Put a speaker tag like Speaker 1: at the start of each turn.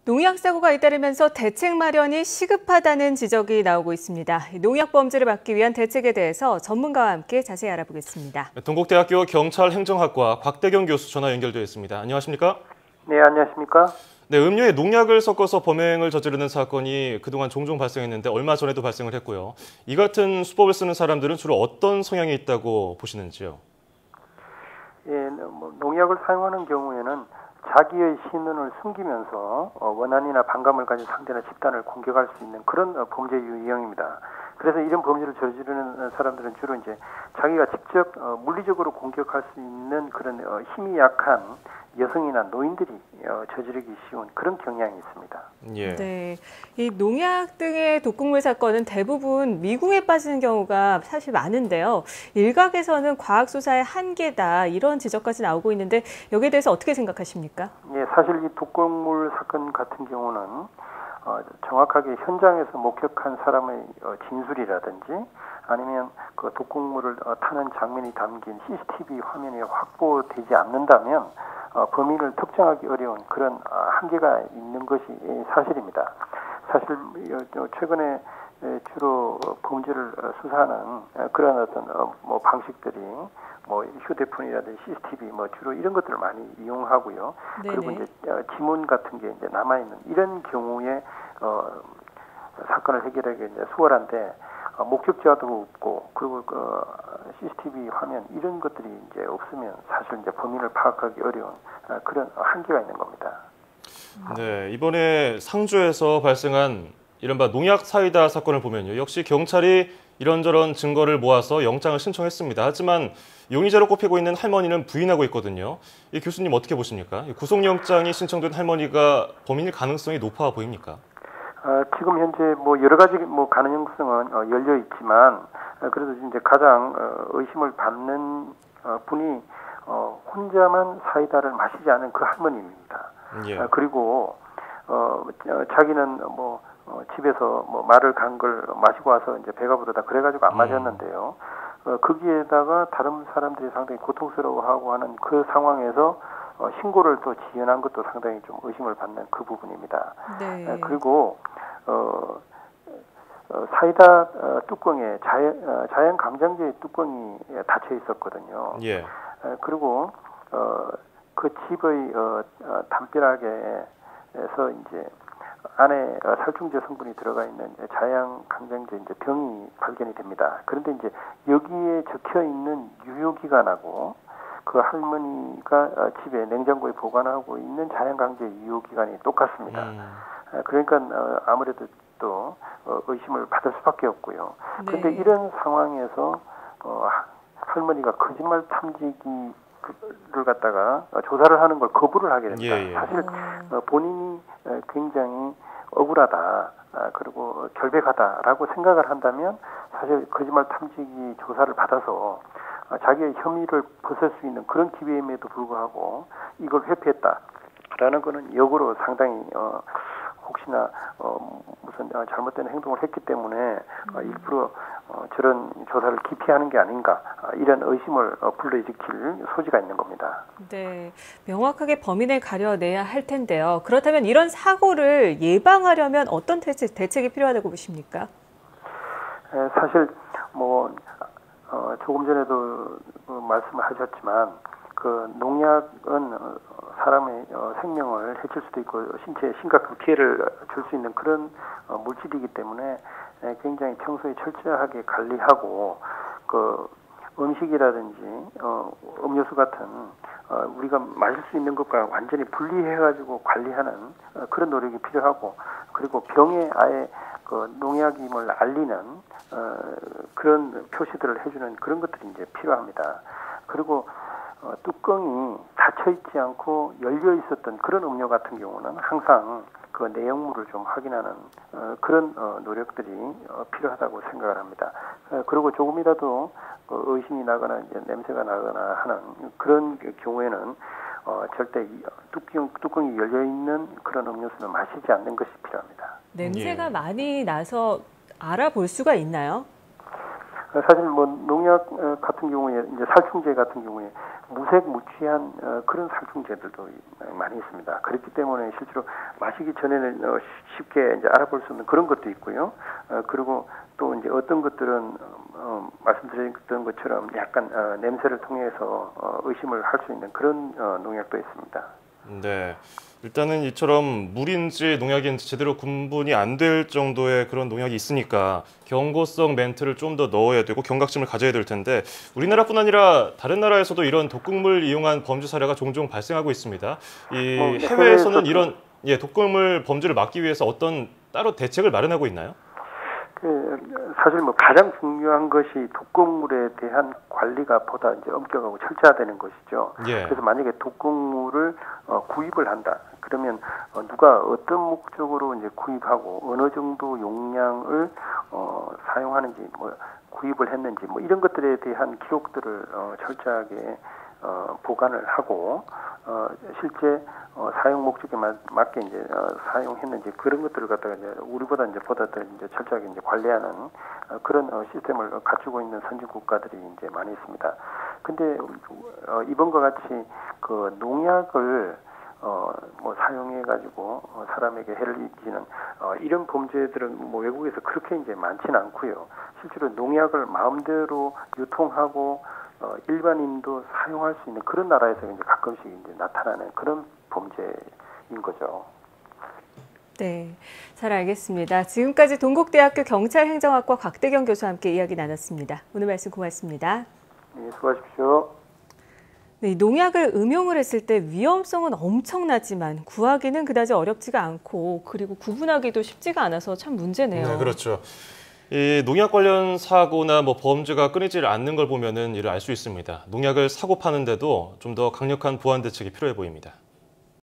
Speaker 1: 농약 사고가 잇따르면서 대책 마련이 시급하다는 지적이 나오고 있습니다. 농약 범죄를 막기 위한 대책에 대해서 전문가와 함께 자세히 알아보겠습니다.
Speaker 2: 동국대학교 경찰행정학과 곽대경 교수 전화 연결되어 있습니다. 안녕하십니까?
Speaker 3: 네, 안녕하십니까?
Speaker 2: 네, 음료에 농약을 섞어서 범행을 저지르는 사건이 그동안 종종 발생했는데 얼마 전에도 발생을 했고요. 이 같은 수법을 쓰는 사람들은 주로 어떤 성향이 있다고 보시는지요?
Speaker 3: 예, 농약을 사용하는 경우에는 자기의 신원을 숨기면서 원한이나 반감을 가진 상대나 집단을 공격할 수 있는 그런 범죄 유형입니다. 그래서 이런 범죄를 저지르는 사람들은 주로 이제 자기가 직접 물리적으로 공격할 수 있는 그런 힘이 약한 여성이나 노인들이 저지르기 쉬운 그런 경향이 있습니다.
Speaker 2: 예.
Speaker 1: 네, 이 농약 등의 독극물 사건은 대부분 미궁에 빠지는 경우가 사실 많은데요. 일각에서는 과학수사의 한계다 이런 지적까지 나오고 있는데 여기에 대해서 어떻게 생각하십니까?
Speaker 3: 예, 사실 이 독극물 사건 같은 경우는 정확하게 현장에서 목격한 사람의 진술이라든지 아니면 그 독극물을 타는 장면이 담긴 CCTV 화면이 확보되지 않는다면 범인을 특정하기 어려운 그런 한계가 있는 것이 사실입니다. 사실 최근에 주로 범죄를 수사하는 그런 어떤 방식들이 휴대폰이라든지 CCTV 주로 이런 것들을 많이 이용하고요.
Speaker 1: 네네.
Speaker 3: 그리고 이제 지문 같은 게 이제 남아 있는 이런 경우에 사건을 해결하기 이제 수월한데 목격자도 없고 그리고 CCTV 화면 이런 것들이 이제 없으면 사실 이제 범인을 파악하기 어려운 그런 한계가 있는 겁니다.
Speaker 2: 네, 이번에 상주에서 발생한 이른바 농약 사이다 사건을 보면요. 역시 경찰이 이런저런 증거를 모아서 영장을 신청했습니다. 하지만 용의자로 꼽히고 있는 할머니는 부인하고 있거든요. 이 교수님 어떻게 보십니까? 구속영장이 신청된 할머니가 범인일 가능성이 높아 보입니까?
Speaker 3: 지금 현재 여러 가지 가능성은 열려 있지만 그래도 이제 가장 의심을 받는 분이 혼자만 사이다를 마시지 않은 그 할머니입니다.
Speaker 2: 예.
Speaker 3: 그리고 자기는 집에서 말을 간 걸 마시고 와서 이제 배가 부르다 그래가지고 안 마셨는데요. 거기에다가 다른 사람들이 상당히 고통스러워하고 하는 그 상황에서 신고를 또 지연한 것도 상당히 좀 의심을 받는 그 부분입니다.
Speaker 1: 네.
Speaker 3: 그리고 사이다 뚜껑에 자연 감정제의 뚜껑이 닫혀 있었거든요.
Speaker 2: 예.
Speaker 3: 그리고 그 집의 담벼락에서 이제 안에 살충제 성분이 들어가 있는 자양 강장제 이제 병이 발견이 됩니다. 그런데 이제 여기에 적혀 있는 유효기간하고 그 할머니가 집에 냉장고에 보관하고 있는 자양 강제 유효기간이 똑같습니다. 그러니까 아무래도 또 의심을 받을 수밖에 없고요. 그런데
Speaker 1: 네.
Speaker 3: 이런 상황에서 할머니가 거짓말 탐지기를 갖다가 조사를 하는 걸 거부를 하게 됩니다.
Speaker 2: 예.
Speaker 3: 사실 본인이 굉장히 억울하다 그리고 결백하다라고 생각을 한다면 사실 거짓말 탐지기 조사를 받아서 자기의 혐의를 벗을 수 있는 그런 기회임에도 불구하고 이걸 회피했다라는 거는 역으로 상당히 혹시나 무슨 잘못된 행동을 했기 때문에 일부러 저런 조사를 기피하는 게 아닌가 이런 의심을 불러일으킬 소지가 있는 겁니다.
Speaker 1: 네, 명확하게 범인을 가려내야 할 텐데요. 그렇다면 이런 사고를 예방하려면 어떤 대책이 필요하다고 보십니까?
Speaker 3: 사실 조금 전에도 말씀을 하셨지만 그 농약은 사람의 생명을 해칠 수도 있고 신체에 심각한 피해를 줄 수 있는 그런 물질이기 때문에 굉장히 평소에 철저하게 관리하고 그 음식이라든지 음료수 같은 우리가 마실 수 있는 것과 완전히 분리해가지고 관리하는 그런 노력이 필요하고 그리고 병에 아예 그 농약임을 알리는 그런 표시들을 해주는 그런 것들이 이제 필요합니다. 그리고 뚜껑이 닫혀 있지 않고 열려 있었던 그런 음료 같은 경우는 항상 그 내용물을 좀 확인하는 그런 노력들이 필요하다고 생각을 합니다. 그리고 조금이라도 의심이 나거나 이제 냄새가 나거나 하는 그런 경우에는 절대 뚜껑이 열려 있는 그런 음료수는 마시지 않는 것이 필요합니다.
Speaker 1: 냄새가 많이 나서 알아볼 수가 있나요?
Speaker 3: 사실 뭐 농약 같은 경우에 이제 살충제 같은 경우에 무색 무취한 그런 살충제들도 많이 있습니다. 그렇기 때문에 실제로 마시기 전에는 쉽게 이제 알아볼 수 없는 그런 것도 있고요. 그리고 또 이제 어떤 것들은 말씀드렸던 것처럼 약간 냄새를 통해서 의심을 할 수 있는 그런 농약도 있습니다.
Speaker 2: 네. 일단은 이처럼 물인지 농약인지 제대로 구분이 안 될 정도의 그런 농약이 있으니까 경고성 멘트를 좀 더 넣어야 되고 경각심을 가져야 될 텐데 우리나라뿐 아니라 다른 나라에서도 이런 독극물 이용한 범죄 사례가 종종 발생하고 있습니다. 이 해외에서는 이런 독극물 범죄를 막기 위해서 어떤 따로 대책을 마련하고 있나요?
Speaker 3: 사실 뭐 가장 중요한 것이 독극물에 대한 관리가 보다 이제 엄격하고 철저화되는 것이죠.
Speaker 2: 예.
Speaker 3: 그래서 만약에 독극물을 구입을 한다. 그러면 누가 어떤 목적으로 이제 구입하고 어느 정도 용량을 사용하는지, 뭐 구입을 했는지, 뭐 이런 것들에 대한 기록들을 철저하게 보관을 하고 실제 사용 목적에 맞게 이제 사용했는지 그런 것들을 갖다가 이제 우리보다 이제 보다 더 이제 철저하게 이제 관리하는 그런 시스템을 갖추고 있는 선진 국가들이 이제 많이 있습니다. 근데 이번과 같이 그 농약을 뭐 사용해 가지고 사람에게 해를 입히는 이런 범죄들은 뭐 외국에서 그렇게 이제 많지는 않고요. 실제로 농약을 마음대로 유통하고 일반인도 사용할 수 있는 그런 나라에서 이제 가끔씩 이제 나타나는 그런 범죄인 거죠.
Speaker 1: 네, 잘 알겠습니다. 지금까지 동국대학교 경찰행정학과 곽대경 교수와 함께 이야기 나눴습니다. 오늘 말씀 고맙습니다.
Speaker 3: 네, 수고하십시오.
Speaker 1: 네, 농약을 음용을 했을 때 위험성은 엄청나지만 구하기는 그다지 어렵지가 않고 그리고 구분하기도 쉽지가 않아서 참 문제네요.
Speaker 2: 네, 그렇죠. 이 농약 관련 사고나 뭐 범죄가 끊이질 않는 걸 보면은 이를 알 수 있습니다. 농약을 사고 파는데도 좀 더 강력한 보완 대책이 필요해 보입니다.